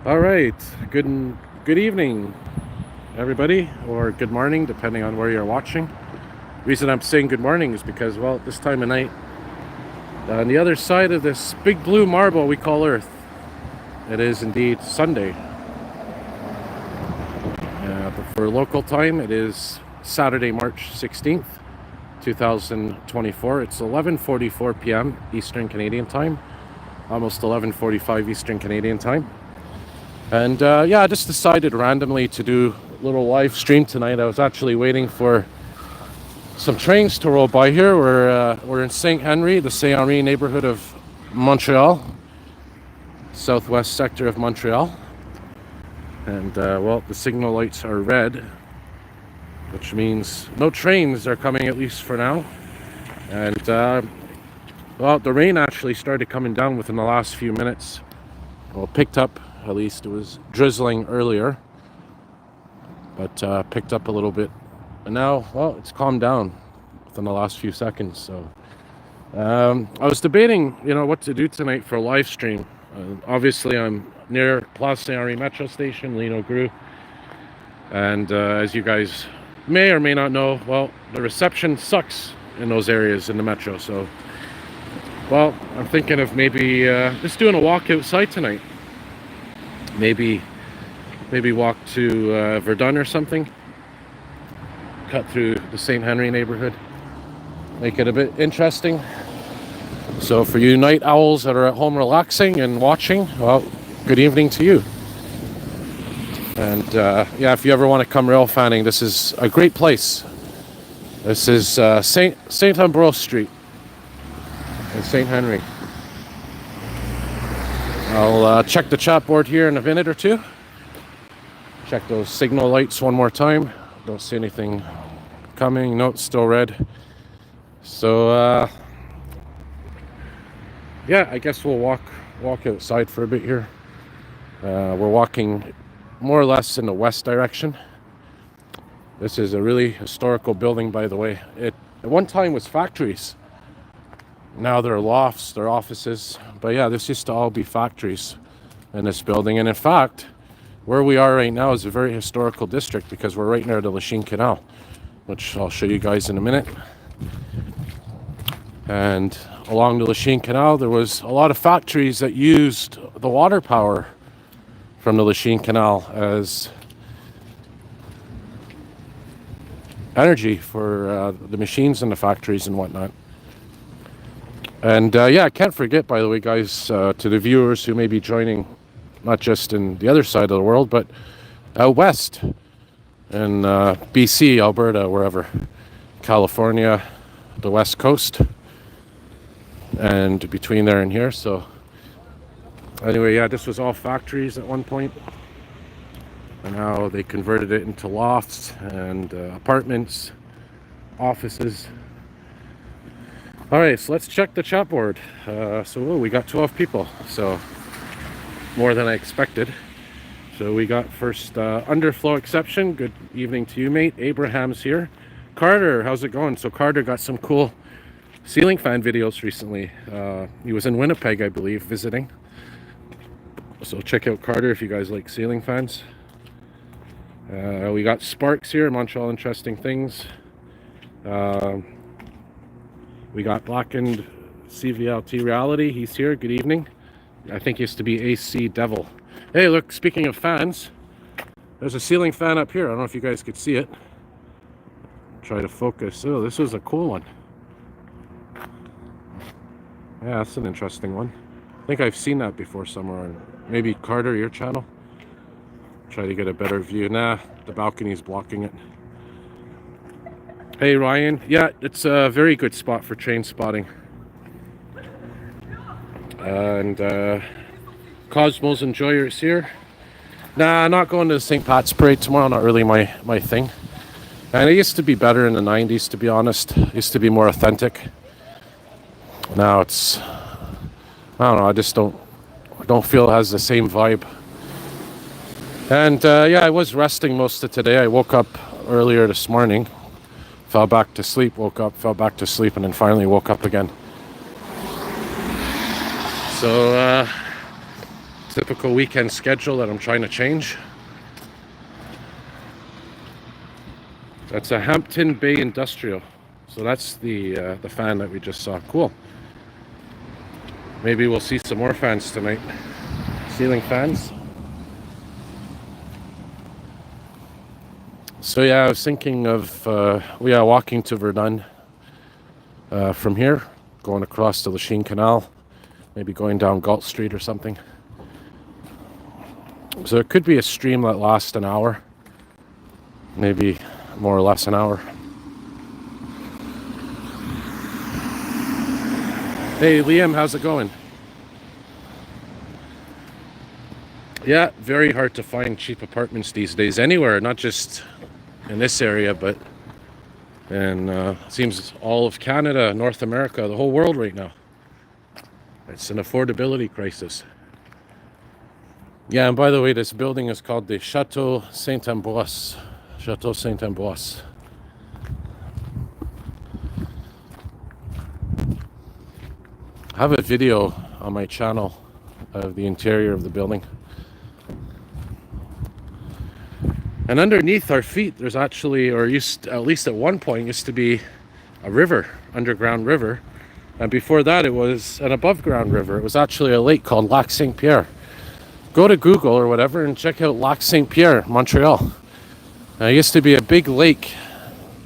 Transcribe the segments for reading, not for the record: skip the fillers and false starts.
All right. Good evening, everybody, or good morning, depending on where you're watching. The reason I'm saying good morning is because, well, this time of night, on the other side of this big blue marble we call Earth, it is indeed Sunday. But for local time, it is Saturday, March 16th, 2024. It's 11:44 p.m. Eastern Canadian time, almost 11:45 Eastern Canadian time. And I just decided randomly to do a little live stream tonight. I was actually waiting for some trains to roll by here. We're in St. Henry, the St. Henri neighborhood of Montreal, southwest sector of Montreal. And the signal lights are red, which means no trains are coming, at least for now. And the rain actually started coming down within the last few minutes. Well, picked up. At least it was drizzling earlier, but picked up a little bit. And now, well, it's calmed down within the last few seconds. So I was debating, what to do tonight for a live stream. Obviously, I'm near Place St. Henri Metro Station, Lino Gru. And as you guys may or may not know, well, the reception sucks in those areas in the metro. So, well, I'm thinking of maybe just doing a walk outside tonight. Maybe walk to Verdun or something. Cut through the St. Henry neighborhood. Make it a bit interesting. So for you night owls that are at home relaxing and watching, well, good evening to you. And if you ever want to come rail fanning, this is a great place. This is Saint Ambrose Street in St. Henry. I'll check the chat board here in a minute or two. Check those signal lights one more time. Don't see anything coming. No, it's still red. So, I guess we'll walk outside for a bit here. We're walking more or less in the west direction. This is a really historical building, by the way. It at one time was factories. Now they're lofts, they're offices. But yeah, this used to all be factories in this building. And in fact, where we are right now is a very historical district because we're right near the Lachine Canal, which I'll show you guys in a minute. And along the Lachine Canal, there was a lot of factories that used the water power from the Lachine Canal as energy for the machines in the factories and whatnot. And I can't forget, by the way, guys, to the viewers who may be joining, not just in the other side of the world, but out west in BC, Alberta, wherever, California, the west coast, and between there and here. So anyway, this was all factories at one point, and now they converted it into lofts and apartments, offices. All right, so let's check the chat board. We got 12 people, so more than I expected. So we got first underflow exception. Good evening to you, mate. Abraham's here. Carter, how's it going? So Carter got some cool ceiling fan videos recently. He was in Winnipeg, I believe, visiting. So check out Carter if you guys like ceiling fans. We got Sparks here, Montreal Interesting Things. We got Blackened CVLT Reality. He's here. Good evening. I think he used to be AC Devil. Hey, look, speaking of fans, there's a ceiling fan up here. I don't know if you guys could see it. Try to focus. Oh, this is a cool one. Yeah, that's an interesting one. I think I've seen that before somewhere on maybe Carter, your channel. Try to get a better view. Nah, the balcony's blocking it. Hey Ryan, yeah, it's a very good spot for train spotting. And Cosmos Enjoyers here. Nah, not going to the St. Pat's Parade tomorrow, not really my thing. And it used to be better in the 90s, to be honest. It used to be more authentic. Now it's, I don't know, I don't feel it has the same vibe. And I was resting most of today. I woke up earlier this morning. Fell back to sleep, woke up, fell back to sleep, and then finally woke up again. So typical weekend schedule that I'm trying to change. That's a Hampton Bay Industrial. So that's the fan that we just saw. Cool. Maybe we'll see some more fans tonight. Ceiling fans. So yeah, I was thinking of walking to Verdun from here, going across the Lachine Canal, maybe going down Galt Street or something. So it could be a stream that lasts an hour, maybe more or less an hour. Hey Liam, how's it going? Yeah, very hard to find cheap apartments these days anywhere, not just in this area, but in seems all of Canada, North America, the whole world right now. It's an affordability crisis. Yeah, and by the way, this building is called the Chateau Saint-Ambroise. Chateau Saint-Ambroise. I have a video on my channel of the interior of the building. And underneath our feet, there's actually, or used, at least at one point, used to be a river, underground river. And before that, it was an above ground river. It was actually a lake called Lac Saint-Pierre. Go to Google or whatever and check out Lac Saint-Pierre, Montreal. It used to be a big lake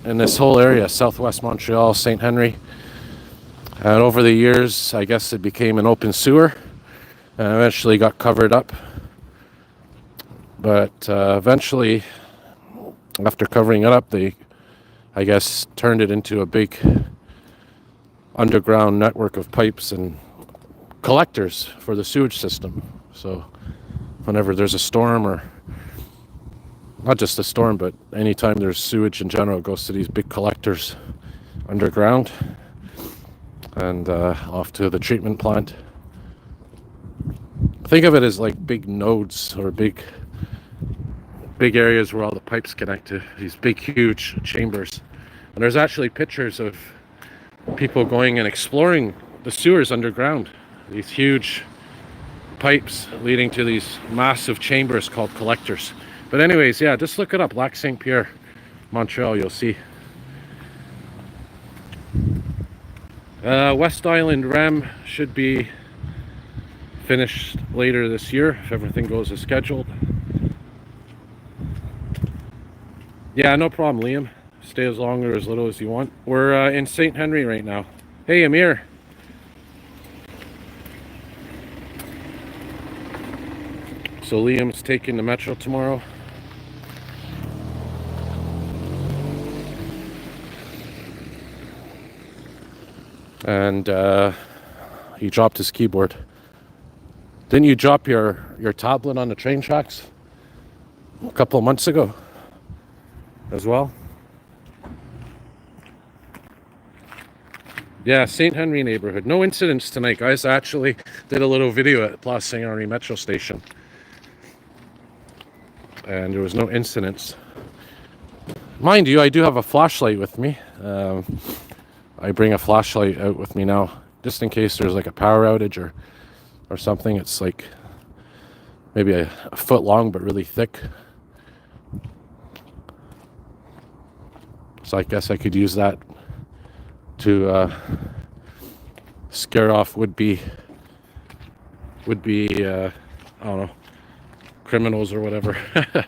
in this whole area, southwest Montreal, St. Henry. And over the years, I guess it became an open sewer and eventually got covered up. But eventually, after covering it up, they, I guess, turned it into a big underground network of pipes and collectors for the sewage system. So whenever there's a storm, or not just a storm, but anytime there's sewage in general, it goes to these big collectors underground and off to the treatment plant. Think of it as like big nodes or big areas where all the pipes connect to these big, huge chambers. And there's actually pictures of people going and exploring the sewers underground. These huge pipes leading to these massive chambers called collectors. But anyways, yeah, just look it up. Lac Saint-Pierre, Montreal, you'll see. West Island REM should be finished later this year if everything goes as scheduled. Yeah, no problem, Liam. Stay as long or as little as you want. We're in St. Henry right now. Hey, Amir. So Liam's taking the metro tomorrow. And he dropped his keyboard. Didn't you drop your tablet on the train tracks a couple of months ago as well? Yeah, St. Henry neighborhood. No incidents tonight, guys. I actually did a little video at Place Saint Henri metro station. And there was no incidents. Mind you, I do have a flashlight with me. I bring a flashlight out with me now, just in case there's like a power outage or something. It's like maybe a foot long, but really thick. So I guess I could use that to scare off would-be I don't know, criminals or whatever. But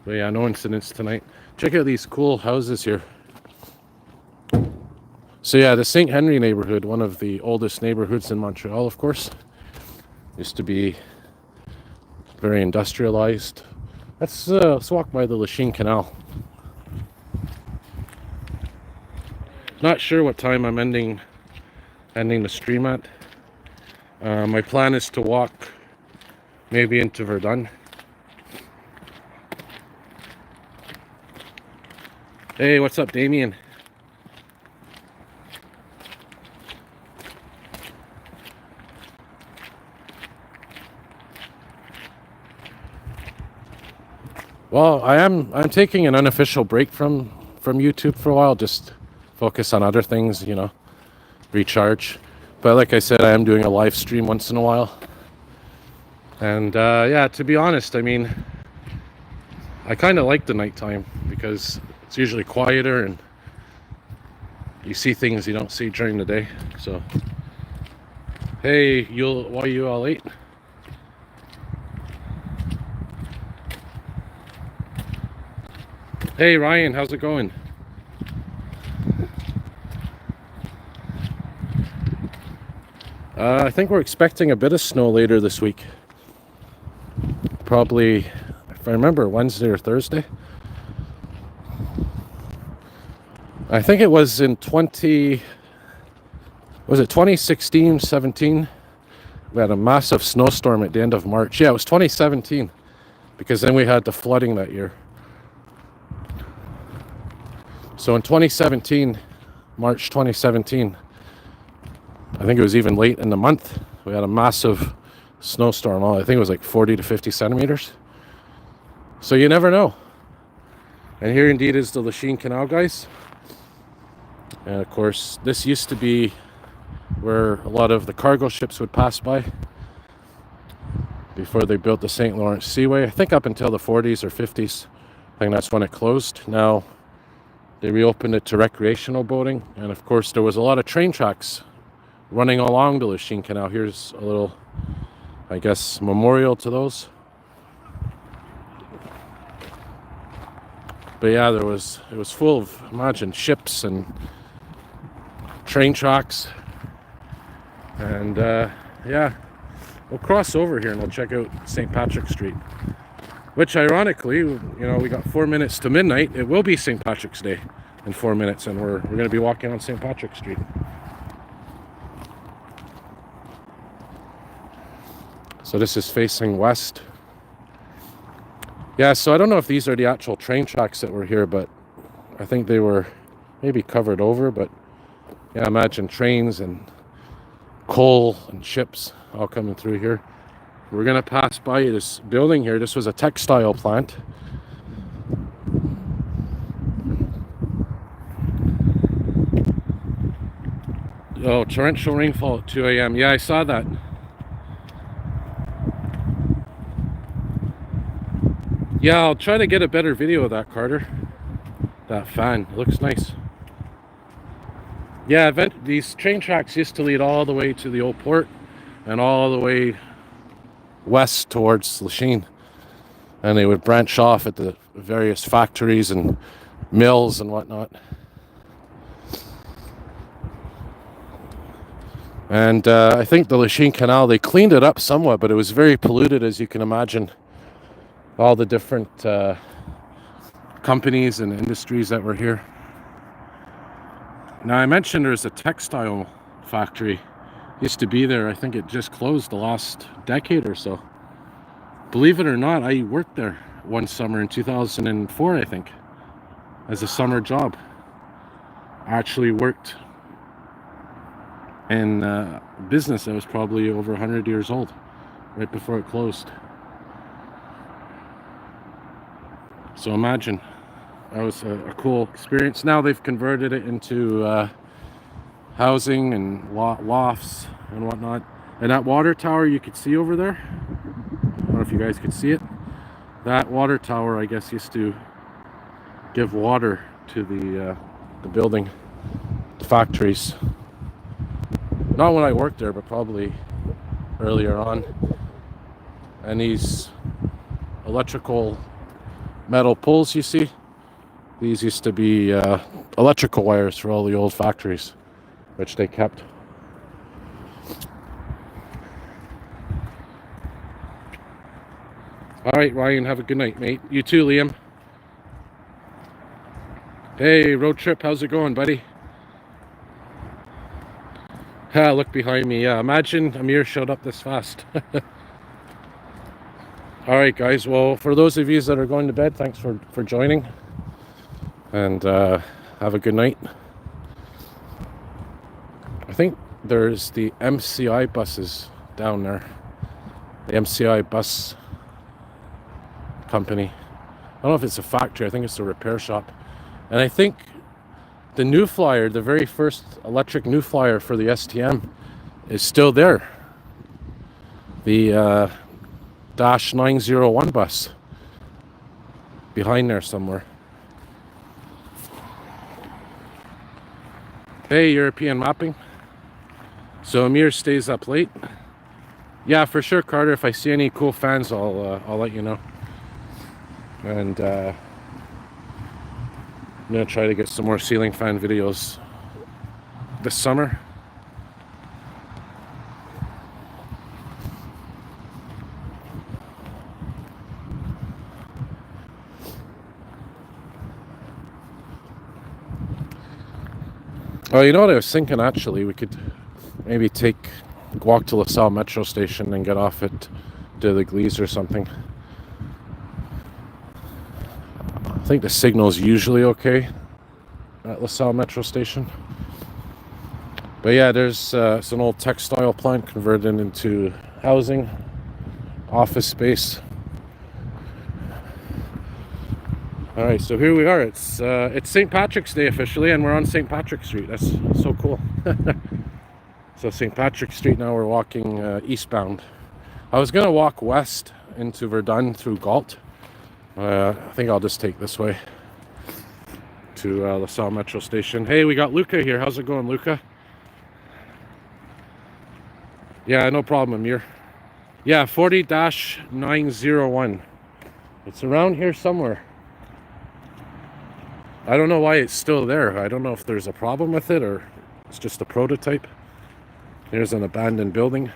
yeah, no incidents tonight. Check out these cool houses here. So yeah, the St. Henry neighborhood, one of the oldest neighborhoods in Montreal, of course, used to be very industrialized. Let's walk by the Lachine Canal. Not sure what time I'm ending the stream at. My plan is to walk maybe into Verdun. Hey, what's up, Damien? Well, I'm taking an unofficial break from YouTube for a while, just focus on other things, you know, recharge. But like I said, I am doing a live stream once in a while. And yeah, to be honest, I mean, I kind of like the nighttime because it's usually quieter and you see things you don't see during the day. So, hey, why are you all late? Hey Ryan, how's it going? I think we're expecting a bit of snow later this week. Probably, if I remember, Wednesday or Thursday. I think it was in 2016, 17? We had a massive snowstorm at the end of March. Yeah, it was 2017, because then we had the flooding that year. So in 2017, March 2017, I think it was even late in the month, we had a massive snowstorm. I think it was like 40 to 50 centimeters. So you never know. And here indeed is the Lachine Canal, guys. And of course, this used to be where a lot of the cargo ships would pass by before they built the St. Lawrence Seaway. I think up until the 40s or 50s. I think that's when it closed. Now they reopened it to recreational boating. And of course, there was a lot of train tracks running along the Lachine Canal. Here's a little, I guess, memorial to those. But yeah, it was full of, imagine, ships and train tracks. And yeah, we'll cross over here and we'll check out St. Patrick's Street. Which ironically, you know, we got 4 minutes to midnight. It will be St. Patrick's Day in 4 minutes, and we're going to be walking on St. Patrick's Street. So this is facing west. Yeah, so I don't know if these are the actual train tracks that were here, but I think they were maybe covered over. But yeah, imagine trains and coal and ships all coming through here. We're gonna pass by this building here. This was a textile plant. Oh, torrential rainfall at 2 a.m. Yeah, I saw that. Yeah, I'll try to get a better video of that, Carter. That fan, it looks nice. Yeah, these train tracks used to lead all the way to the old port and all the way west towards Lachine. And they would branch off at the various factories and mills and whatnot. And I think the Lachine Canal, they cleaned it up somewhat, but it was very polluted, as you can imagine. All the different companies and industries that were here. Now, I mentioned there's a textile factory. Used to be there. I think it just closed the last decade or so. Believe it or not, I worked there one summer in 2004, I think, as a summer job. I actually worked in a business that was probably over 100 years old, right before it closed. So imagine, that was a cool experience. Now they've converted it into housing and lofts and whatnot. And that water tower you could see over there, I don't know if you guys could see it. That water tower, I guess, used to give water to the building, the factories. Not when I worked there, but probably earlier on. And these electrical metal poles you see, these used to be electrical wires for all the old factories, which they kept. All right, Ryan, have a good night, mate. You too, Liam. Hey, road trip, how's it going, buddy? Look behind me. Yeah, imagine Amir showed up this fast. All right, guys. Well, for those of you that are going to bed, thanks for joining. And have a good night. I think there's the MCI buses down there. The MCI bus company. I don't know if it's a factory. I think it's a repair shop. And I think the New Flyer, the very first electric New Flyer for the STM, is still there. The 40-901 bus behind there somewhere. Hey, European mapping. So Amir stays up late. Yeah, for sure, Carter. If I see any cool fans, I'll let you know. And I'm gonna try to get some more ceiling fan videos this summer. Oh, you know what I was thinking, actually? We could maybe walk to LaSalle Metro Station and get off at De l'Église or something. I think the signal's usually okay at LaSalle Metro Station. But yeah, it's an old textile plant converted into housing, office space. All right, so here we are. It's St. Patrick's Day officially, and we're on St. Patrick's Street. That's so cool. So St. Patrick's Street, now we're walking eastbound. I was gonna walk west into Verdun through Galt. I think I'll just take this way to LaSalle Metro Station. Hey, we got Luca here. How's it going, Luca? Yeah, no problem, Amir. Yeah, 40-901. It's around here somewhere. I don't know why it's still there. I don't know if there's a problem with it or it's just a prototype. Here's an abandoned building.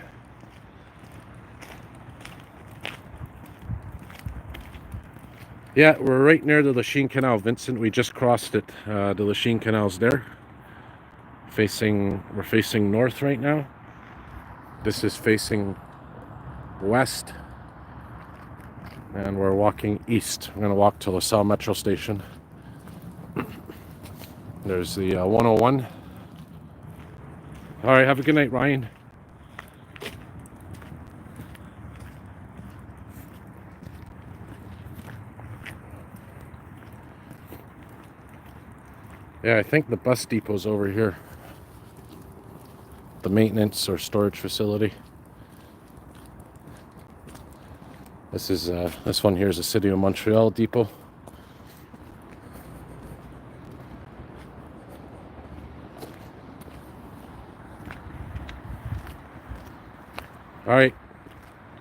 Yeah, we're right near the Lachine Canal, Vincent. We just crossed it. The Lachine Canal's there. We're facing north right now. This is facing west. And we're walking east. We're gonna walk to LaSalle Metro Station. There's the 101. All right, have a good night, Ryan. Yeah, I think the bus depot's over here. The maintenance or storage facility. This one here is the City of Montreal depot. All right,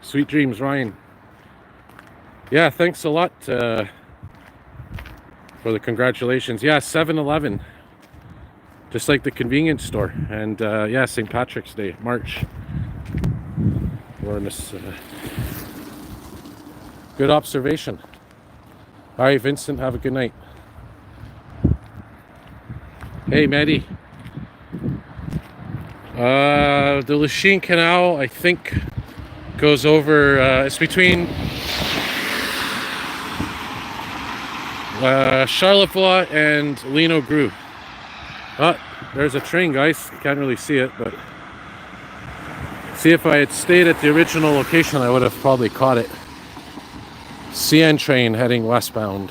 sweet dreams, Ryan. Yeah, thanks a lot for the congratulations. Yeah, 7-Eleven, just like the convenience store. And yeah, St. Patrick's Day, March. We're in this good observation. All right, Vincent, have a good night. Hey, Maddie. The Lachine Canal, I think, goes over, it's between Charlevoix and Lino Gru. Oh, there's a train, guys. You can't really see it, but see, if I had stayed at the original location, I would have probably caught it. CN train heading westbound.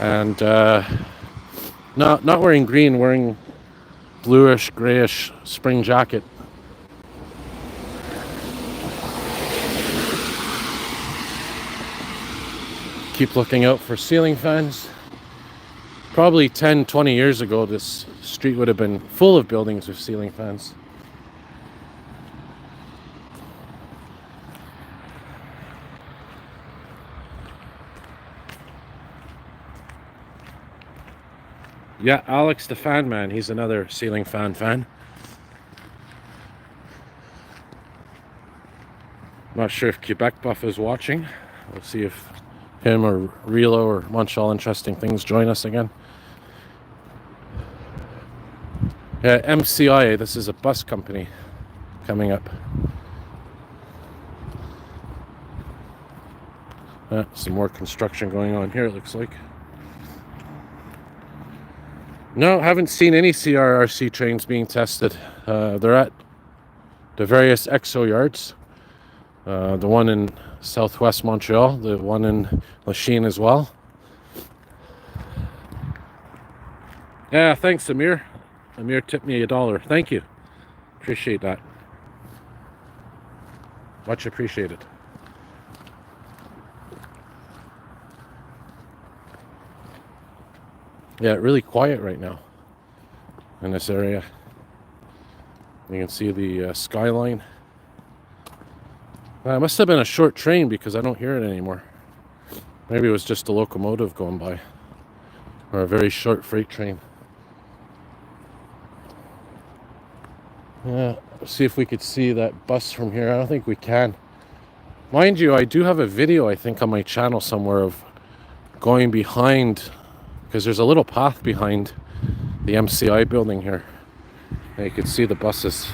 And not wearing green, wearing bluish, grayish spring jacket. Keep looking out for ceiling fans. Probably 10-20 years ago, this street would have been full of buildings with ceiling fans. Yeah, Alex the Fan Man, he's another ceiling fan. Not sure if Quebec Buff is watching. We'll see if him or Relo or Montreal Interesting Things join us again. Yeah, MCI, this is a bus company coming up. Some more construction going on here, it looks like. No, haven't seen any CRRC trains being tested. They're at the various EXO yards. The one in southwest Montreal, the one in Lachine as well. Yeah, thanks, Amir. Amir tipped me $1. Thank you. Appreciate that. Much appreciated. Yeah, really quiet right now in this area. You can see the skyline. It must have been a short train because I don't hear it anymore. Maybe it was just a locomotive going by, or a very short freight train. Yeah, let's see if we could see that bus from here. I don't think we can. Mind you, I do have a video, I think, on my channel somewhere of going behind, because there's a little path behind the MCI building here. And you can see the buses.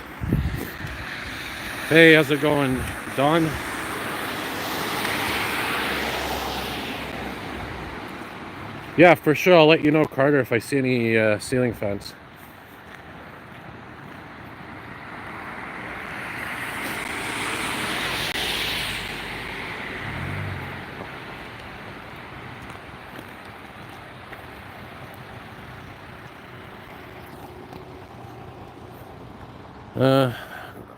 Hey, how's it going, Don? Yeah, for sure. I'll let you know, Carter, if I see any ceiling fans.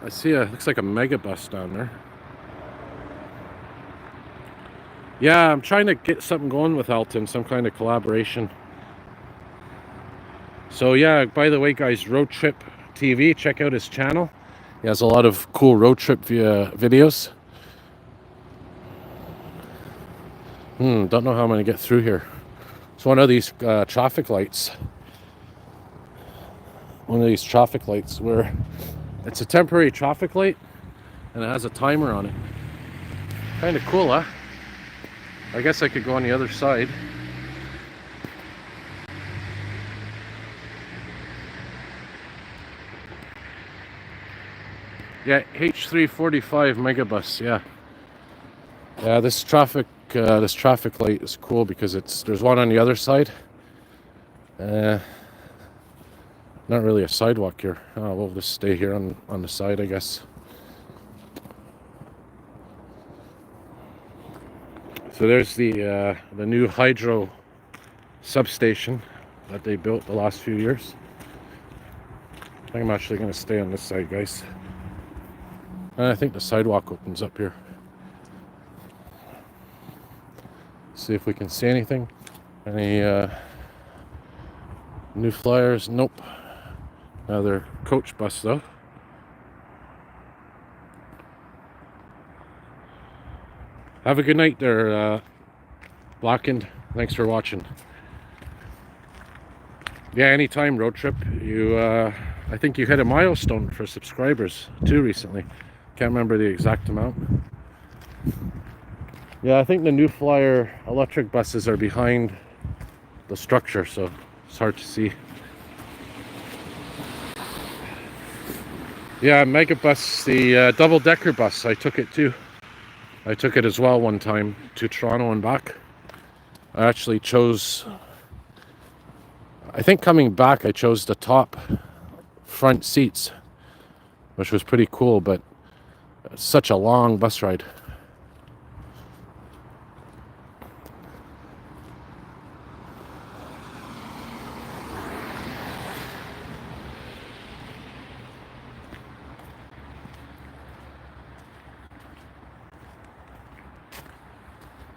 I see looks like a mega bus down there. Yeah, I'm trying to get something going with Elton, some kind of collaboration. So yeah, by the way, guys, Road Trip TV, check out his channel. He has a lot of cool road trip videos. Don't know how I'm going to get through here. It's one of these traffic lights. One of these traffic lights where it's a temporary traffic light and it has a timer on it. Kind of cool, huh? I guess I could go on the other side. Yeah, H345 megabus. Yeah. This traffic light is cool because there's one on the other side. Not really a sidewalk here. Oh, we'll just stay here on the side, I guess. So there's the new hydro substation that they built the last few years. I think I'm actually going to stay on this side, guys. And I think the sidewalk opens up here. See if we can see anything. Any new flyers? Nope. Another coach bus though. Have a good night there, Blackened. Thanks for watching. Yeah, anytime, Road Trip. I think you hit a milestone for subscribers too recently. Can't remember the exact amount. Yeah, I think the New Flyer electric buses are behind the structure, so it's hard to see. Yeah, Megabus, the double-decker bus, I took it too. I took it as well one time to Toronto and back. I actually chose, I think coming back I chose the top front seats, which was pretty cool, but it's such a long bus ride.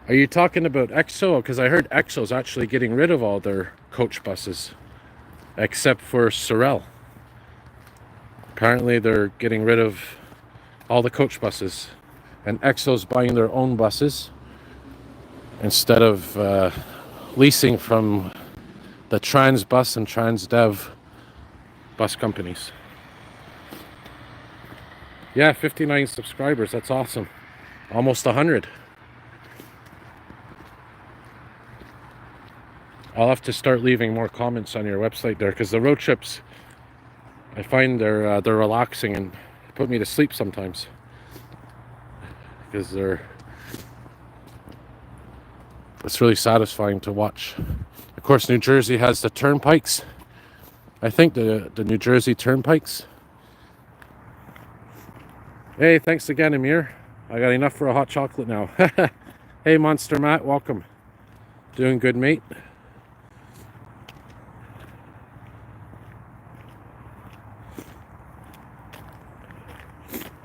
Are you talking about EXO? Because I heard EXO's actually getting rid of all their coach buses, except for Sorel. Apparently they're getting rid of all the coach buses, and EXO's buying their own buses instead of leasing from the Transbus and Transdev bus companies. Yeah, 59 subscribers. That's awesome. Almost 100. I'll have to start leaving more comments on your website there, because the road trips, I find they're relaxing and put me to sleep sometimes, because it's really satisfying to watch. Of course, New Jersey has the turnpikes. I think the New Jersey turnpikes. Hey, thanks again, Amir. I got enough for a hot chocolate now. Hey, Monster Matt, welcome. Doing good, mate.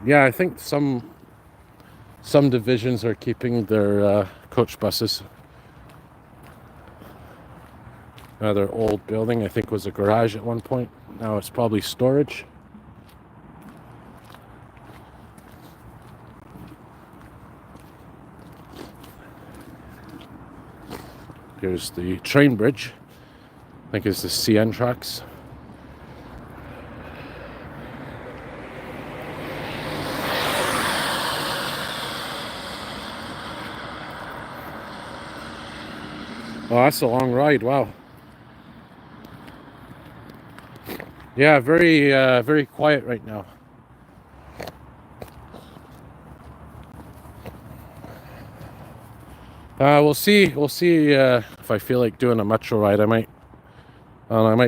Yeah, I think some divisions are keeping their coach buses. Another old building, I think was a garage at one point. Now it's probably storage. Here's the train bridge. I think it's the CN tracks. Oh, that's a long ride. Wow. Yeah, very quiet right now. We'll see. We'll see if I feel like doing a metro ride. I might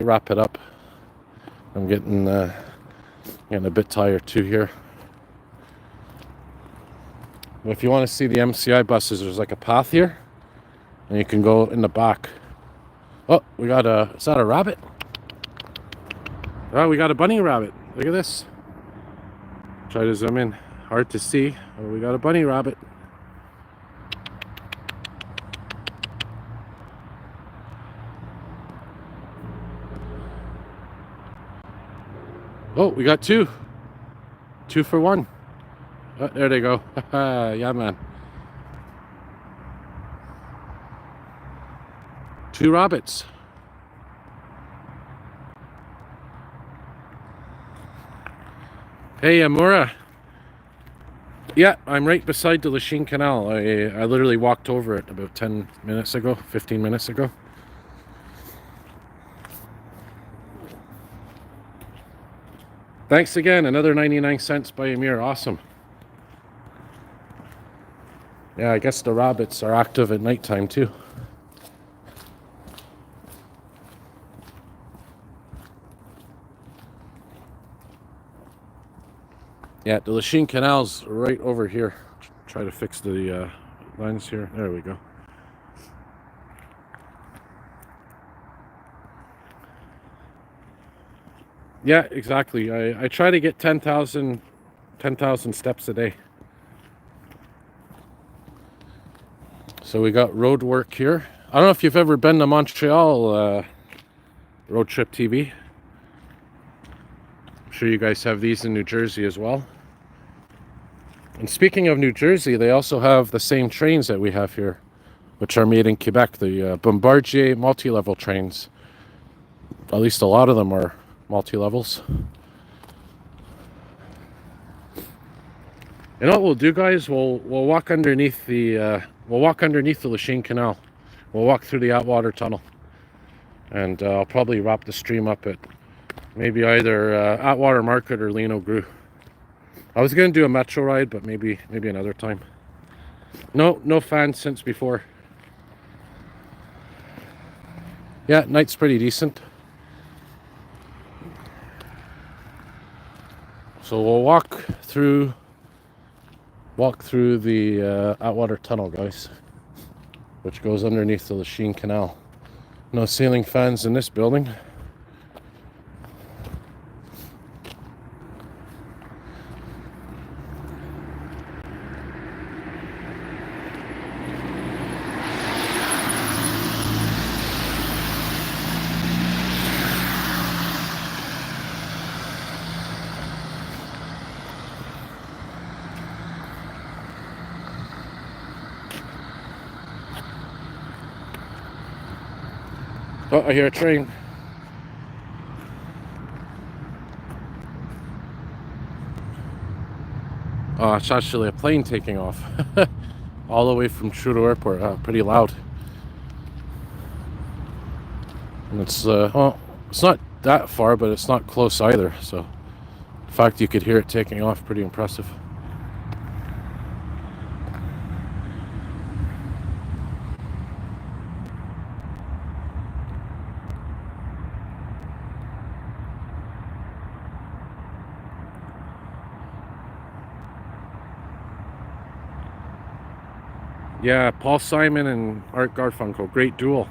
wrap it up. I'm getting a bit tired too here. If you want to see the MCI buses, there's like a path here, and you can go in the back. Oh, we got is that a rabbit? Oh, we got a bunny rabbit. Look at this. Try to zoom in. Hard to see. Oh, we got a bunny rabbit. Oh, we got two. 2 for 1. Oh, there they go. Yeah, man. 2 rabbits. Hey, Amura. Yeah, I'm right beside the Lachine Canal. I literally walked over it about 10 minutes ago, 15 minutes ago. Thanks again. Another 99 cents by Amir. Awesome. Yeah, I guess the rabbits are active at nighttime too. Yeah, the Lachine Canal's right over here. Try to fix the lens here. There we go. Yeah, exactly. I try to get 10,000 steps a day. So we got road work here. I don't know if you've ever been to Montreal, Road Trip TV. I'm sure you guys have these in New Jersey as well. And speaking of New Jersey, they also have the same trains that we have here, which are made in Quebec, the Bombardier multi-level trains. At least a lot of them are multi-levels. You know what we'll do, guys? We'll walk underneath the Lachine Canal. We'll walk through the Atwater Tunnel, and I'll probably wrap the stream up at maybe either Atwater Market or Lino Gru. I was gonna do a metro ride, but maybe another time. No fans since before. Yeah, night's pretty decent. So we'll walk through the Atwater Tunnel, guys, which goes underneath the Lachine Canal. No ceiling fans in this building. Oh, I hear a train. Oh, it's actually a plane taking off. All the way from Trudeau Airport. Pretty loud. And it's it's not that far, but it's not close either. So, in fact, you could hear it taking off. Pretty impressive. Yeah, Paul Simon and Art Garfunkel, great duel.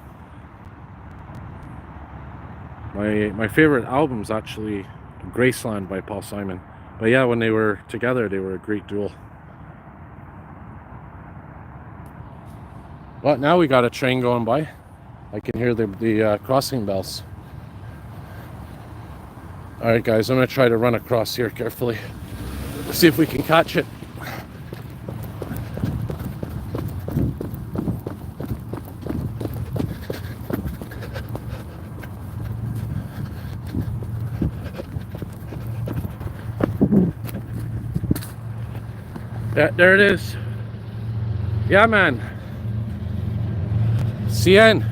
My favorite album's actually Graceland by Paul Simon. But yeah, when they were together, they were a great duo. But now we got a train going by. I can hear the crossing bells. Alright guys, I'm going to try to run across here carefully. See if we can catch it. Yeah, there it is. Yeah, man. CN.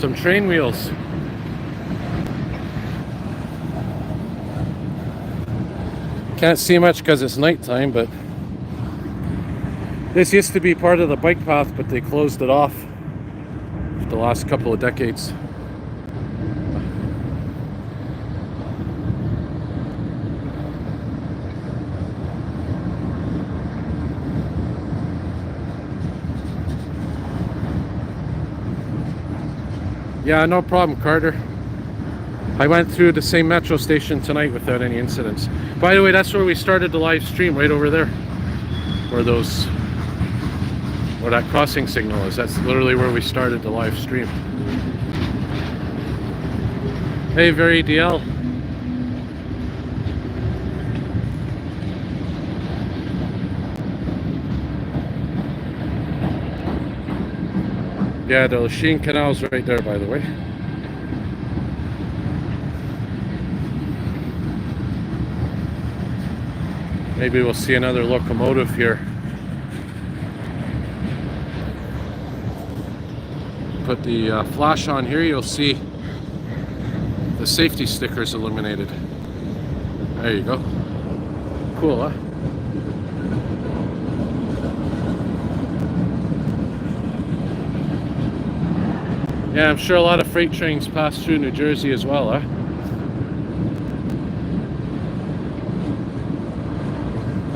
Some train wheels. Can't see much because it's nighttime, but this used to be part of the bike path, but they closed it off for the last couple of decades. Yeah, no problem, Carter. I went through the same metro station tonight without any incidents. By the way, that's where we started the live stream, right over there. Where that crossing signal is. That's literally where we started the live stream. Hey, Very DL. Yeah, the Lachine Canal's right there, by the way. Maybe we'll see another locomotive here. Put the flash on here, you'll see the safety stickers illuminated. There you go. Cool, huh? Yeah, I'm sure a lot of freight trains pass through New Jersey as well, huh?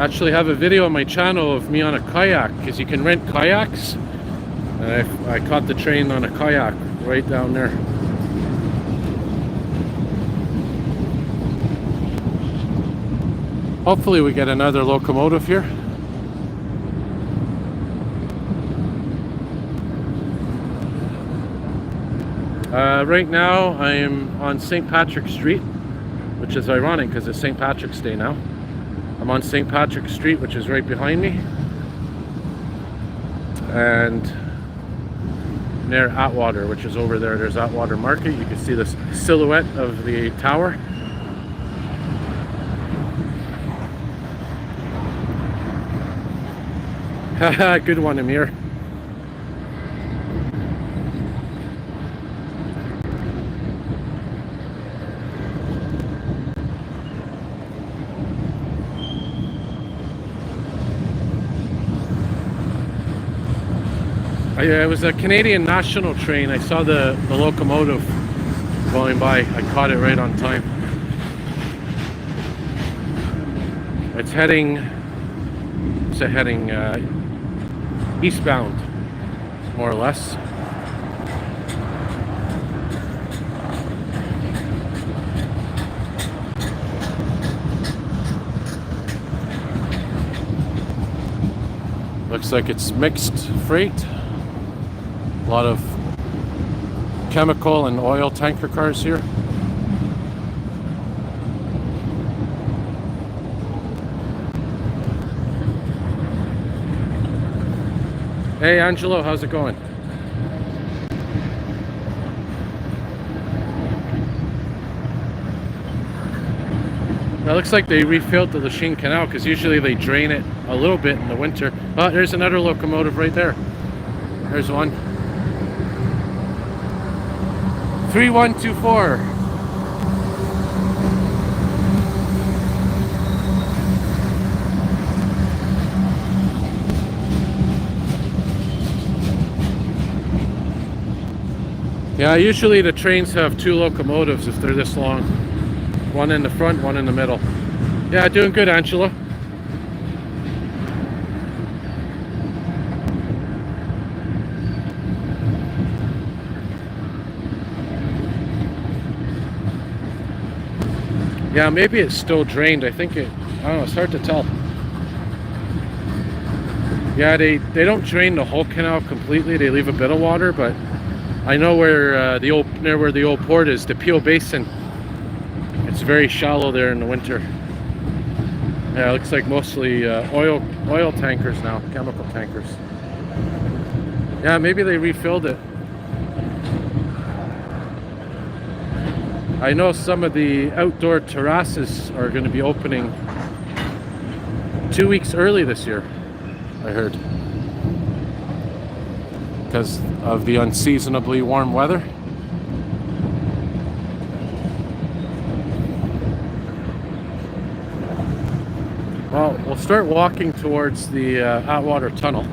I actually have a video on my channel of me on a kayak, because you can rent kayaks. And I caught the train on a kayak right down there. Hopefully we get another locomotive here. Right now I am on St. Patrick's Street, which is ironic because it's St. Patrick's Day now. I'm on St. Patrick's Street, which is right behind me, and near Atwater, which is over there. There's Atwater Market. You can see the silhouette of the tower. Haha, good one, Amir. It was a Canadian National train. I saw the locomotive going by. I caught it right on time. It's heading eastbound, more or less. Looks like it's mixed freight. A lot of chemical and oil tanker cars here. Hey Angelo, how's it going? It looks like they refilled the Lachine Canal because usually they drain it a little bit in the winter. Oh, there's another locomotive right there. There's one. 3124. Yeah, usually the trains have two locomotives if they're this long. One in the front, one in the middle. Yeah, doing good, Angela. Yeah, maybe it's still drained. I don't know, it's hard to tell. Yeah, they don't drain the whole canal completely. They leave a bit of water, but I know where near where the old port is, the Peel Basin. It's very shallow there in the winter. Yeah, it looks like mostly oil tankers now, chemical tankers. Yeah, maybe they refilled it. I know some of the outdoor terraces are going to be opening 2 weeks early this year, I heard, because of the unseasonably warm weather. Well, we'll start walking towards the Atwater Tunnel.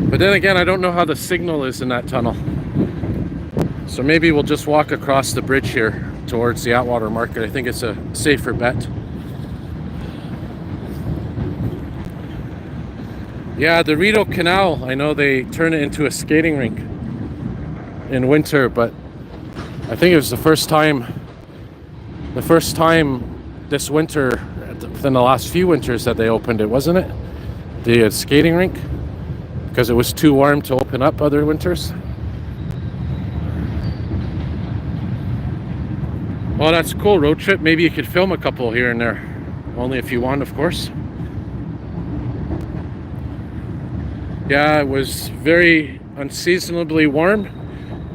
But then again, I don't know how the signal is in that tunnel. So maybe we'll just walk across the bridge here towards the Atwater Market. I think it's a safer bet. Yeah, the Rideau Canal, I know they turn it into a skating rink in winter, but I think it was the first time this winter, within the last few winters, that they opened it, wasn't it? The skating rink, because it was too warm to open up other winters. Well, that's a cool road trip. Maybe you could film a couple here and there. Only if you want, of course. Yeah, it was very unseasonably warm,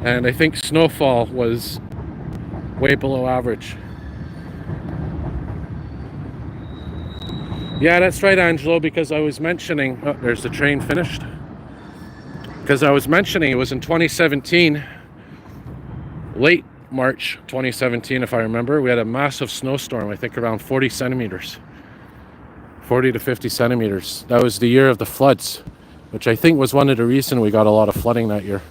and I think snowfall was way below average. Yeah, that's right, Angelo, because I was mentioning... Oh, there's the train finished. Because I was mentioning it was in 2017, late March 2017, if I remember, we had a massive snowstorm, I think around 40 centimeters. 40 to 50 centimeters. That was the year of the floods, which I think was one of the reasons we got a lot of flooding that year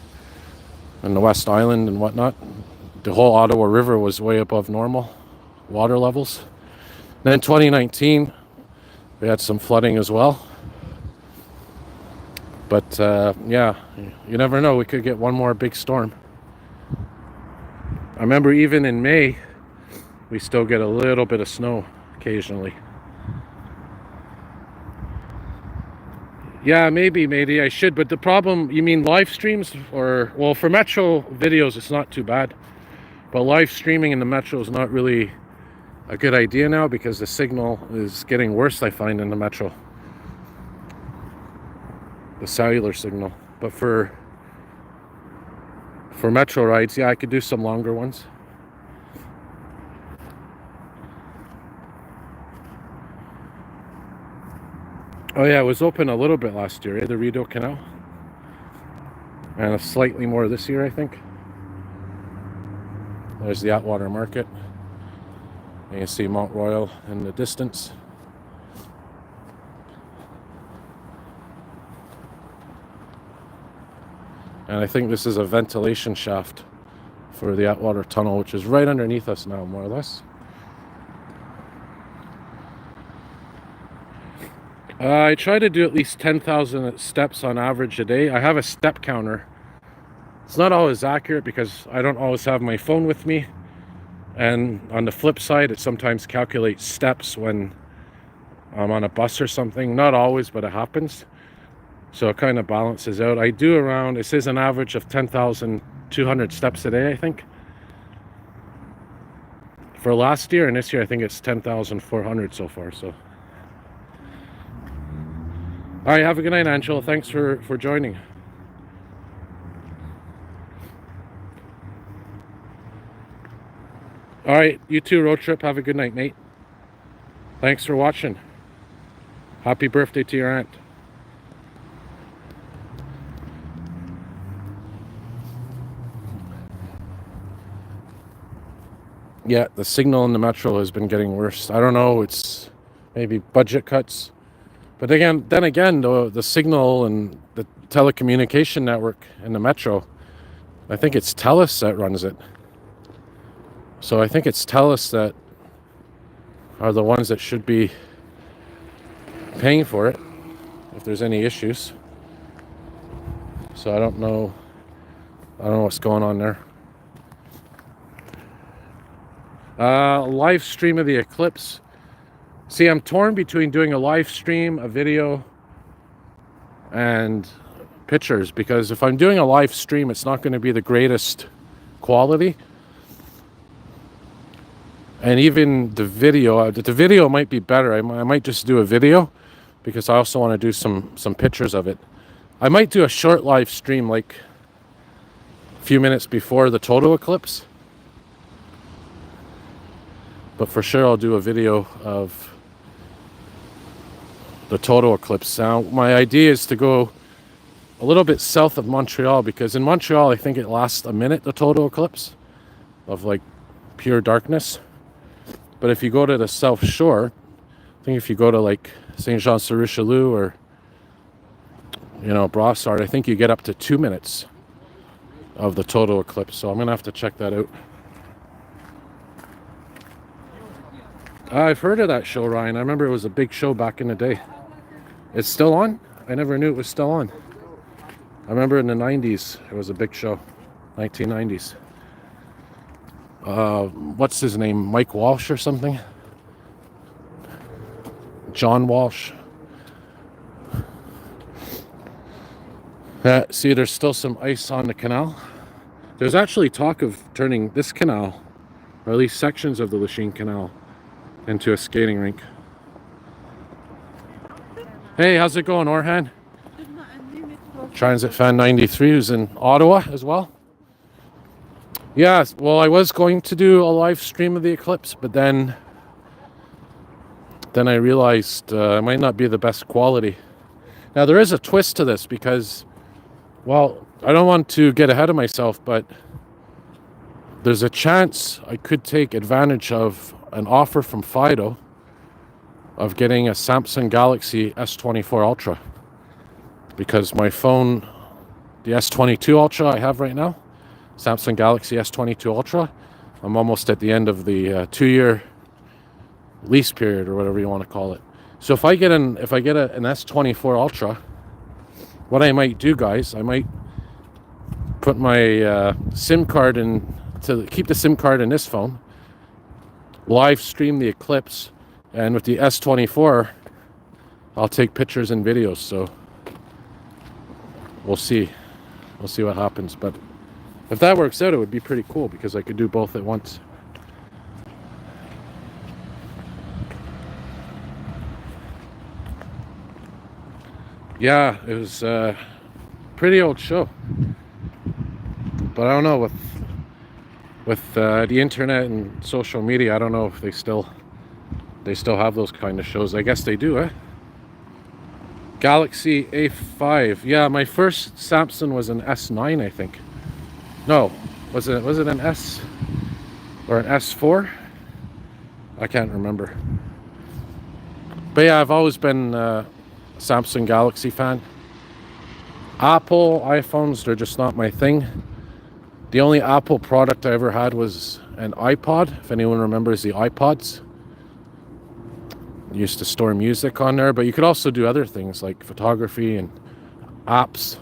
in the West Island and whatnot. The whole Ottawa River was way above normal water levels. Then 2019, we had some flooding as well. But yeah, you never know. We could get one more big storm. I remember even in May, we still get a little bit of snow occasionally. Yeah, maybe I should. But the problem, you mean live streams? Or, well, for Metro videos, it's not too bad. But live streaming in the Metro is not really a good idea now because the signal is getting worse, I find, in the Metro. The cellular signal. But for Metro rides, yeah, I could do some longer ones. Oh yeah, it was open a little bit last year, the Rideau Canal. And slightly more this year, I think. There's the Atwater Market. And you see Montreal in the distance. And I think this is a ventilation shaft for the Atwater Tunnel, which is right underneath us now, more or less. I try to do at least 10,000 steps on average a day. I have a step counter. It's not always accurate because I don't always have my phone with me. And on the flip side, it sometimes calculates steps when I'm on a bus or something. Not always, but it happens. So it kind of balances out. I do around, it says an average of 10,200 steps a day, I think. For last year, and this year I think it's 10,400 so far, so. All right, have a good night, Angela. Thanks for joining. All right, you too, road trip. Have a good night, mate. Thanks for watching. Happy birthday to your aunt. Yeah, the signal in the metro has been getting worse. I don't know, it's maybe budget cuts. But again, the signal and the telecommunication network in the metro, I think it's TELUS that runs it. So I think it's TELUS that are the ones that should be paying for it if there's any issues. So I don't know what's going on there. Live stream of the Eclipse. See, I'm torn between doing a live stream, a video, and pictures, because if I'm doing a live stream, it's not going to be the greatest quality. And even the video might be better. I might just do a video, because I also want to do some pictures of it. I might do a short live stream, like a few minutes before the total eclipse. But for sure, I'll do a video of the total eclipse. Now, my idea is to go a little bit south of Montreal, because in Montreal, I think it lasts a minute, the total eclipse, of like pure darkness. But if you go to the South Shore, I think if you go to like Saint-Jean-sur-Richelieu or, Brossard, I think you get up to 2 minutes of the total eclipse. So I'm going to have to check that out. I've heard of that show, Ryan. I remember it was a big show back in the day. It's still on? I never knew it was still on. I remember in the 90s, it was a big show. 1990s. What's his name? Mike Walsh or something? John Walsh. See, there's still some ice on the canal. There's actually talk of turning this canal, or at least sections of the Lachine Canal, into a skating rink. Hey, how's it going, Orhan? Transit Fan 93, who's in Ottawa as well. Yeah, well, I was going to do a live stream of the eclipse, but then I realized it might not be the best quality. Now, there is a twist to this, because, well, I don't want to get ahead of myself, but there's a chance I could take advantage of an offer from Fido of getting a Samsung Galaxy S24 Ultra, because my phone, the S22 Ultra I have right now, Samsung Galaxy S22 Ultra, I'm almost at the end of the 2-year lease period, or whatever you want to call it. So if I get an S24 Ultra, what I might do, guys, I might put my SIM card in, to keep the SIM card in this phone, live stream the eclipse, and with the S24 I'll take pictures and videos. So we'll see what happens. But if that works out, it would be pretty cool, because I could do both at once. Yeah, it was a pretty old show, but I don't know, with the internet and social media, I don't know if they still have those kind of shows. I guess they do, eh? Galaxy A5. Yeah, my first Samsung was an S9, I think. No, was it an S or an S4? I can't remember. But yeah, I've always been a Samsung Galaxy fan. Apple iPhones, they're just not my thing. The only Apple product I ever had was an iPod, if anyone remembers the iPods. You used to store music on there, but you could also do other things like photography and apps.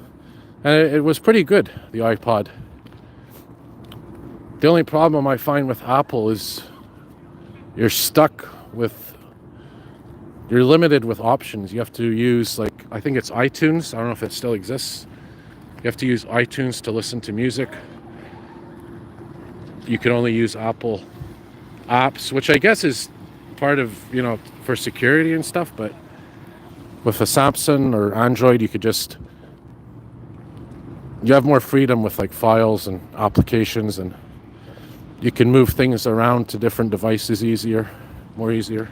And it was pretty good, the iPod. The only problem I find with Apple is you're limited with options. You have to use, like, I think it's iTunes. I don't know if it still exists. You have to use iTunes to listen to music. You can only use Apple apps, which I guess is part of, for security and stuff. But with a Samsung or Android, you have more freedom with like files and applications, and You can move things around to different devices more easier.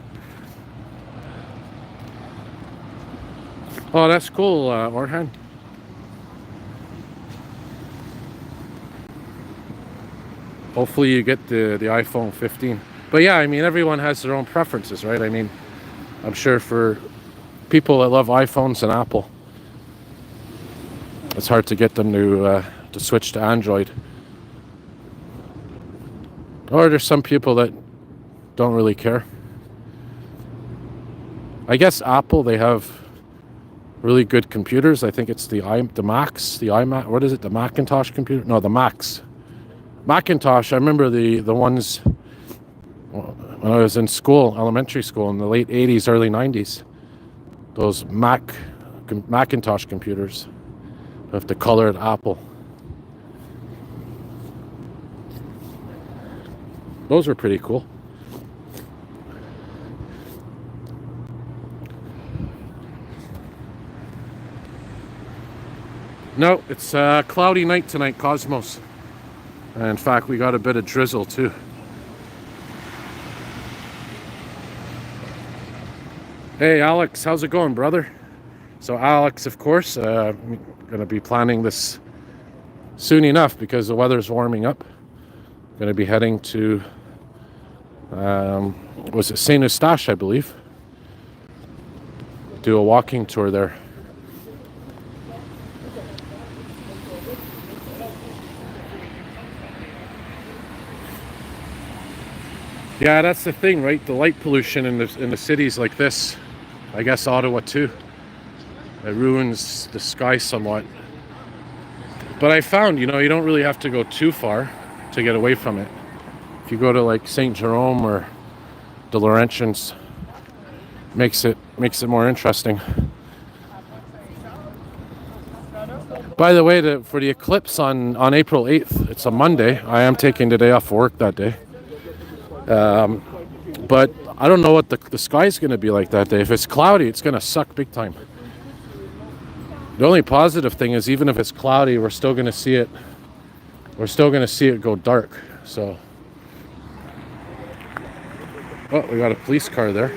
Oh, that's cool, Orhan. Hopefully you get the iPhone 15. But yeah, I mean, everyone has their own preferences, right? I mean, I'm sure for people that love iPhones and Apple, it's hard to get them to switch to Android. Or there's some people that don't really care. I guess Apple, they have really good computers. I think it's the iMac. What is it? The Macintosh computer? No, the Macs. Macintosh. I remember the ones when I was in school, elementary school, in the late '80s, early '90s. Those Macintosh computers with the colored apple. Those were pretty cool. No, it's a cloudy night tonight, Cosmos. And in fact, we got a bit of drizzle too. Hey Alex, how's it going, brother? So Alex, of course, I'm gonna be planning this soon enough because the weather's warming up. Gonna be heading to, was it Saint Eustache, I believe? Do a walking tour there. Yeah, that's the thing, right? The light pollution in the cities like this, I guess Ottawa too, it ruins the sky somewhat. But I found, you don't really have to go too far to get away from it. If you go to like St. Jerome or the Laurentians, makes it more interesting. By the way, for the eclipse on April 8th, it's a Monday. I am taking the day off work that day. But I don't know what the sky's going to be like that day. If it's cloudy, it's going to suck big time. The only positive thing is, even if it's cloudy, we're still going to see it. We're still going to see it go dark. So, oh, we got a police car there.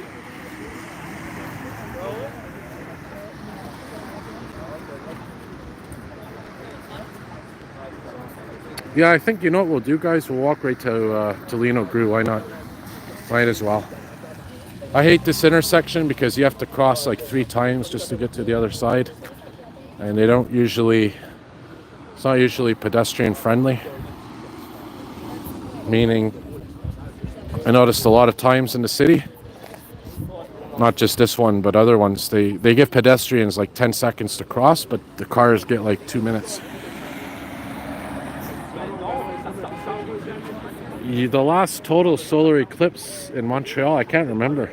Yeah, I think you know what we'll do, guys. We'll walk right to Lino Gru. Why not? Might as well. I hate this intersection because you have to cross like 3 times just to get to the other side, and they don't usually. It's not usually pedestrian friendly. Meaning, I noticed a lot of times in the city, not just this one, but other ones, they give pedestrians like 10 seconds to cross, but the cars get like 2 minutes. The last total solar eclipse in Montreal, I can't remember.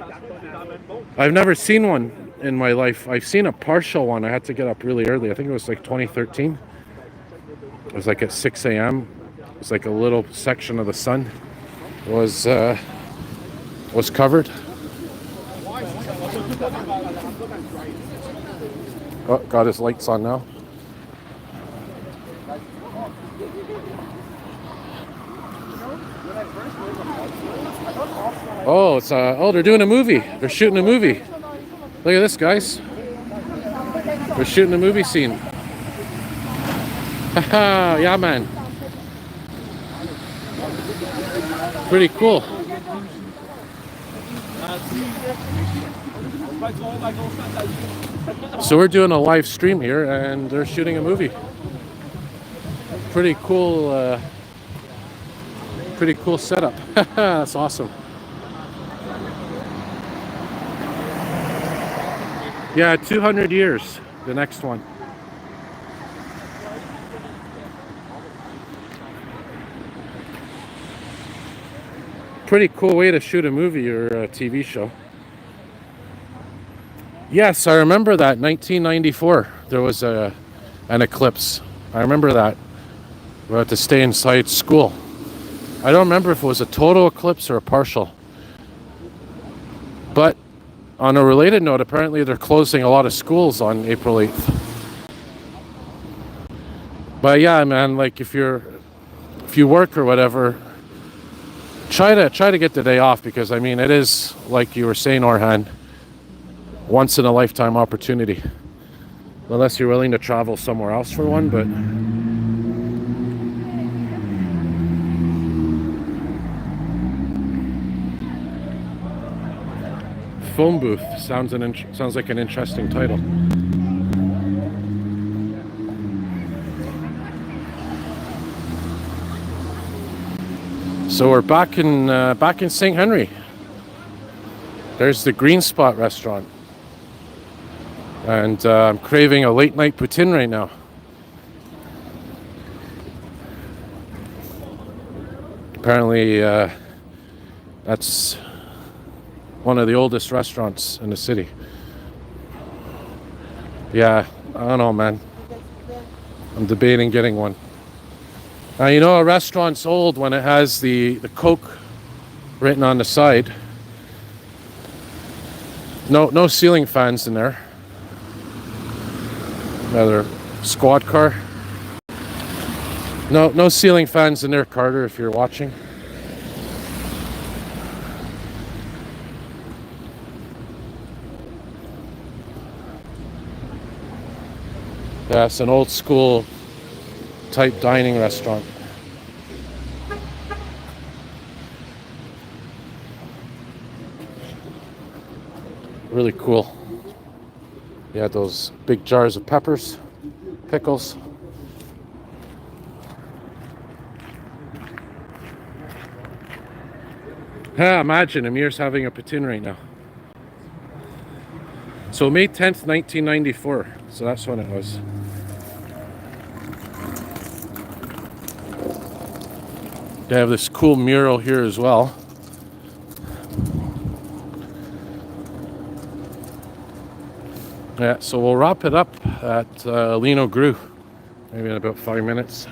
I've never seen one in my life. I've seen a partial one. I had to get up really early. I think it was like 2013. It was like at 6 a.m. It was like a little section of the sun was covered. Oh, got his lights on now. Oh, they're doing a movie. They're shooting a movie. Look at this, guys. They're shooting a movie scene. Haha, yeah, man. Pretty cool. So we're doing a live stream here, and they're shooting a movie. Pretty cool. Pretty cool setup. That's awesome. Yeah, 200 years, the next one. Pretty cool way to shoot a movie or a TV show. Yes, I remember that, 1994. There was an eclipse. I remember that. We had to stay inside school. I don't remember if it was a total eclipse or a partial. But on a related note, apparently they're closing a lot of schools on April 8th. But yeah, man, like if you work or whatever, try to get the day off, because I mean, it is, like you were saying, Orhan, once in a lifetime opportunity. Unless you're willing to travel somewhere else for one, but phone booth sounds like an interesting title. So we're back in St. Henry. There's the Green Spot restaurant, and I'm craving a late night poutine right now. Apparently, that's one of the oldest restaurants in the city. Yeah, I don't know, man. I'm debating getting one. Now, you know, a restaurant's old when it has the Coke written on the side. No ceiling fans in there. Another squad car. No ceiling fans in there, Carter, if you're watching. Yeah, it's an old school type dining restaurant. Really cool. You had those big jars of peppers, pickles. Yeah, imagine Amir's having a poutine right now. So May 10th, 1994. So that's when it was. They have this cool mural here as well. Yeah, so we'll wrap it up at Lino Gru, maybe in about 5 minutes.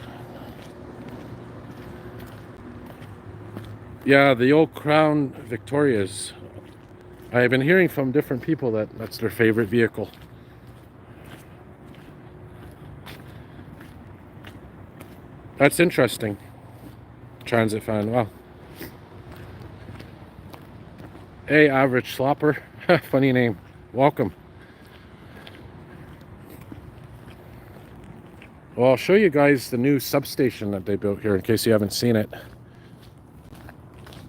Yeah, the old Crown Victorias. I've been hearing from different people that that's their favorite vehicle. That's interesting. Transit fan, wow. Hey, Average Slopper. Funny name. Welcome. Well, I'll show you guys the new substation that they built here in case you haven't seen it.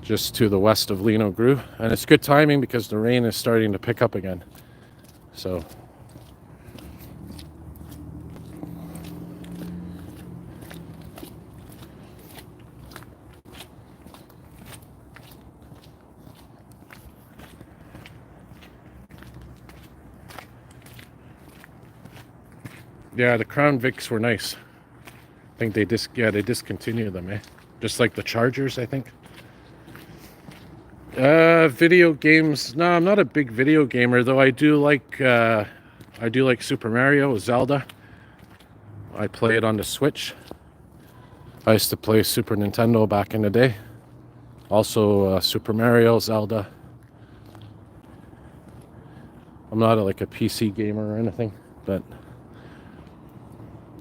Just to the west of Lino Gru. And it's good timing because the rain is starting to pick up again. So yeah, the Crown Vics were nice. I think they discontinued them, eh? Just like the Chargers, I think. Video games. No, I'm not a big video gamer, though. I do like Super Mario, Zelda. I play it on the Switch. I used to play Super Nintendo back in the day. Also, Super Mario, Zelda. I'm not like a PC gamer or anything, but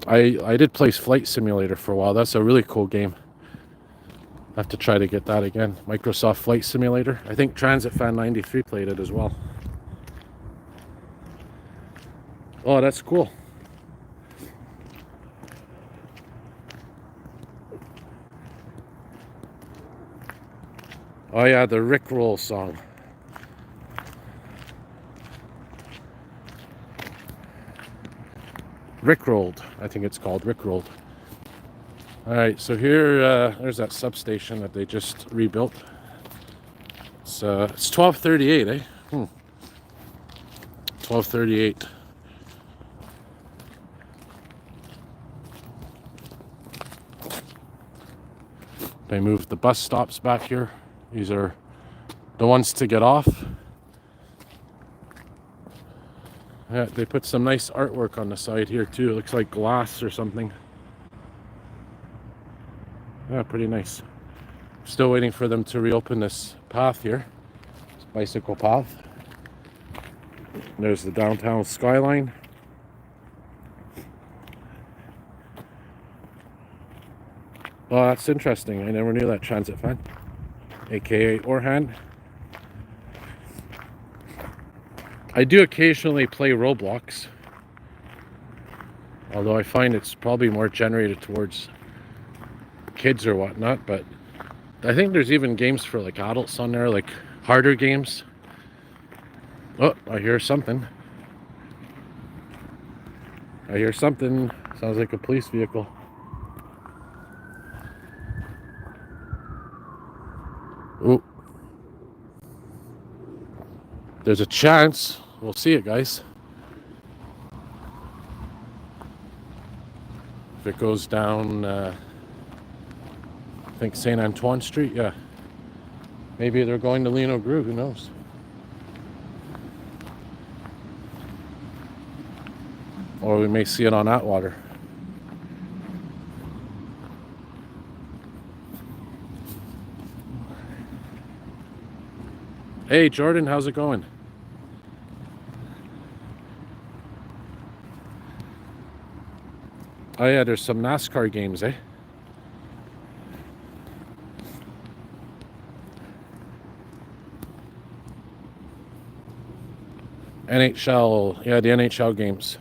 I did play Flight Simulator for a while. That's a really cool game. I have to try to get that again. Microsoft Flight Simulator. I think Transit Fan 93 played it as well. Oh, that's cool. Oh yeah, the Rickroll song. Rickrolled, I think it's called Rickrolled. Alright, so here, there's that substation that they just rebuilt. It's 12:38, eh? 12:38. They moved the bus stops back here. These are the ones to get off. Yeah, they put some nice artwork on the side here too. It looks like glass or something. Yeah, pretty nice. Still waiting for them to reopen this path here. This bicycle path. There's the downtown skyline. Oh, that's interesting. I never knew that, Transit Fan. aka Orhan. I do occasionally play Roblox, although I find it's probably more generated towards kids or whatnot, but I think there's even games for like adults on there, like harder games. Oh, I hear something. I hear something. Sounds like a police vehicle. Oh, there's a chance. We'll see it, guys. If it goes down, I think St. Antoine Street, yeah. Maybe they're going to Lino Gru, who knows? Or we may see it on Atwater. Hey Jordan, how's it going? Oh yeah, there's some NASCAR games, eh? NHL, yeah, the NHL games.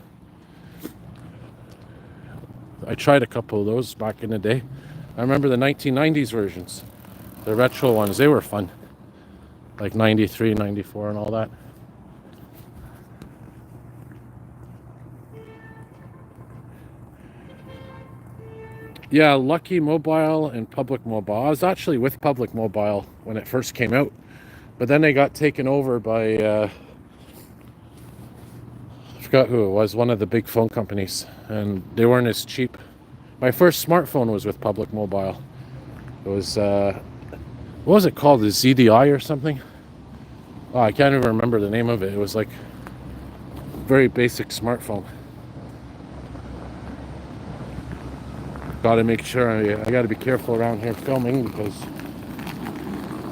I tried a couple of those back in the day. I remember the 1990s versions. The retro ones, they were fun. Like 93, 94 and all that. Yeah, Lucky Mobile and Public Mobile. I was actually with Public Mobile when it first came out. But then they got taken over by, I forgot who it was, one of the big phone companies. And they weren't as cheap. My first smartphone was with Public Mobile. It was, what was it called? The ZDI or something? Oh, I can't even remember the name of it. It was like a very basic smartphone. Gotta make sure, I gotta be careful around here filming because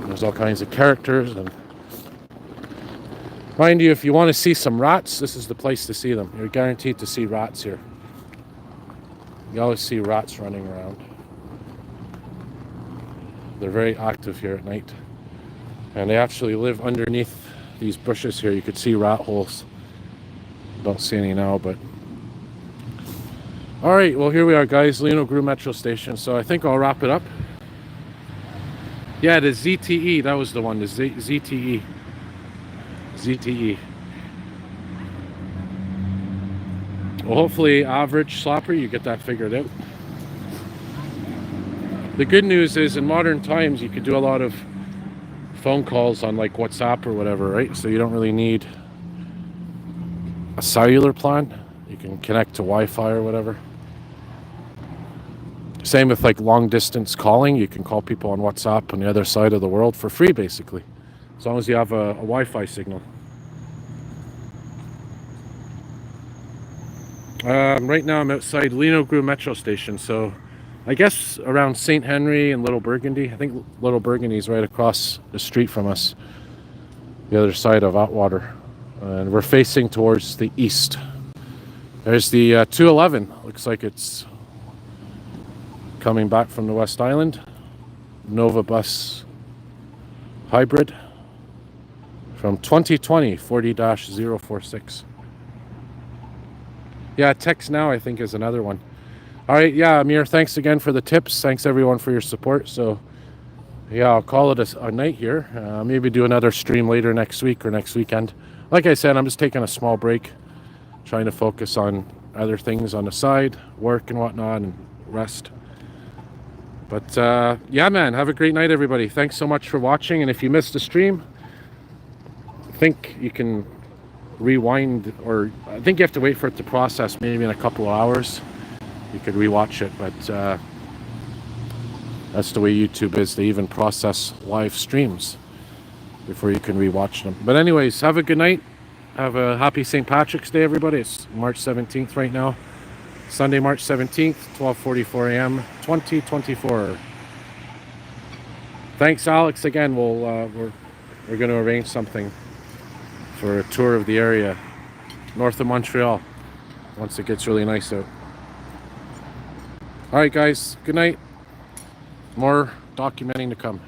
there's all kinds of characters. And mind you, if you want to see some rats, this is the place to see them. You're guaranteed to see rats here. You always see rats running around. They're very active here at night. And they actually live underneath these bushes here. You could see rat holes. Don't see any now, but... Alright, well here we are, guys. Lino Gru Metro Station. So I think I'll wrap it up. Yeah, the ZTE. That was the one. The ZTE. ZTE. Well, hopefully, average slapper, you get that figured out. The good news is, in modern times, you could do a lot of phone calls on like WhatsApp or whatever, right? So you don't really need a cellular plan. You can connect to Wi-Fi or whatever. Same with like long distance calling. You can call people on WhatsApp on the other side of the world for free, basically, as long as you have a Wi-Fi signal. Right now I'm outside Lino Gru Metro Station, so I guess around St. Henry and Little Burgundy. I think Little Burgundy is right across the street from us, the other side of Atwater, and we're facing towards the east. There's the 211. Looks like it's coming back from the West Island. Nova Bus Hybrid from 2020, 40-046. Yeah, Text Now, I think, is another one. All right, yeah, Amir, thanks again for the tips. Thanks, everyone, for your support. So, yeah, I'll call it a night here. Maybe do another stream later next week or next weekend. Like I said, I'm just taking a small break, trying to focus on other things on the side, work and whatnot, and rest. But, yeah, man, have a great night, everybody. Thanks so much for watching. And if you missed the stream, I think you can rewind, or I think you have to wait for it to process maybe in a couple of hours. You could rewatch it, but that's the way YouTube is. They even process live streams before you can rewatch them. But anyways, have a good night. Have a happy St. Patrick's Day, everybody. It's March 17th right now. Sunday, March 17th, 12:44 a.m., 2024. Thanks, Alex. Again, we're going to arrange something for a tour of the area north of Montreal once it gets really nice out. All right, guys. Good night. More documenting to come.